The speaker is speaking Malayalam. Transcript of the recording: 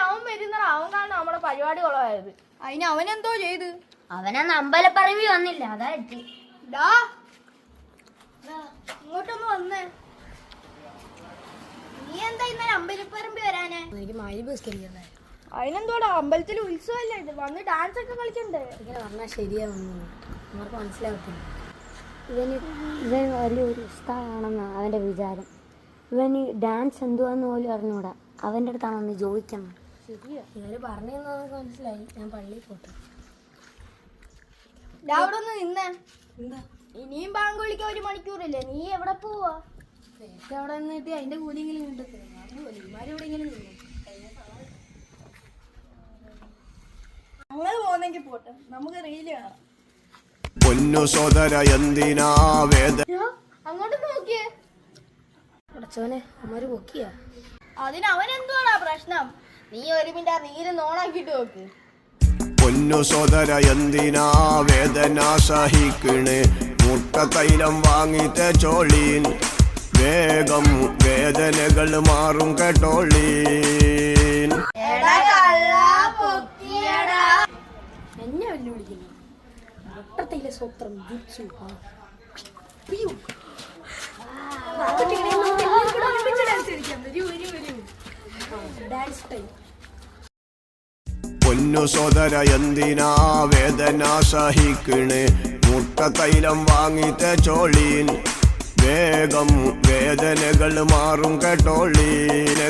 അവൻ വരുന്നടാ, അവൻ കാണുന്ന നമ്മുടെ പരിപാടി കൊള്ളായത്. അതിന് അവനെന്തോ ചെയ്ത്? അവനന്ന് അമ്പലപ്പറമ്പി വന്നില്ല, അതാ എത്തി. ഇങ്ങോട്ടൊന്ന് വന്നേ. നീ എന്താ ഇന്നലെ അമ്പലപ്പറമ്പി വരാനേ? എനിക്ക് മൈബസ്കരിക്കണ്ടേ. അതിനെന്തോടാ, അമ്പലത്തിൽ ഉത്സവമല്ലേ ഇത്, വന്ന് ഡാൻസ് ഒക്കെ കളിക്കണ്ടേ? ഇങ്ങനെ പറഞ്ഞാൽ ശരിയാവുന്നു, അവർക്ക് മനസ്സിലാവത്തില്ല. ഇവൻ വലിയൊരു ഉസ്താദാണെന്ന് അവൻ്റെ വിചാരം. ഇവന് ഡാൻസ് എന്തുവാന്ന് പോലും അറിഞ്ഞൂടാ. അവൻ്റെ അടുത്താണ് ഒന്ന് ചോദിക്കണം. ശരിയാ, ഇവർ പറഞ്ഞെന്ന് നമുക്ക് മനസ്സിലായി. ഞാൻ പള്ളിയിൽ പോട്ടെ. അവിടെ ഒന്ന് നിന്നേ. എന്താ ഇനിയും ബാങ്ക് വിളിക്കാൻ 1 മണിക്കൂറില്ലേ, നീ എവിടെ പോവാ? അവിടെ നിന്നിട്ട് അതിൻ്റെ കൂലിയെങ്കിലും കിട്ടത്തില്ല. ഇവിടെ ഇങ്ങനെ നിന്നു. ഞങ്ങൾ പോകുന്നെങ്കിൽ പോട്ടെ, നമുക്ക് റീല് കാണാം. പൊന്നു സോദര എന്തിനാ വേദ അങ്ങോട്ട് നോക്കിയേ. അടച്ചോനെ, അമ്മര് പൊക്കിയാ. അതിന് അവൻ എന്തുവാടാ പ്രശ്നം? നീ 1 മിനിറ്റ് ആ റീല് നോണാക്കിട്ട് നോക്ക്. പൊന്നു സോദര എന്തിനാ വേദന സഹിക്കണ്, മുട്ട തൈലം വാങ്ങിത്തെ ചോളീൻ, വേഗം വേദനകൾ മാറും കേട്ടോളീൻ. എന്നെ വെല്ലുവിളിക്കുന്നു. മുട്ടത്തയിലെ സ്വത്രം ഡാൻസ് ടൈം. പൊന്നു സോദര എന്തിനാ വേദന സഹിക്കണ്, മുട്ട തൈലം വാങ്ങിത്തെ ചോളീൻ, വേഗം വേദനകൾ മാറും കേട്ടോളീൻ.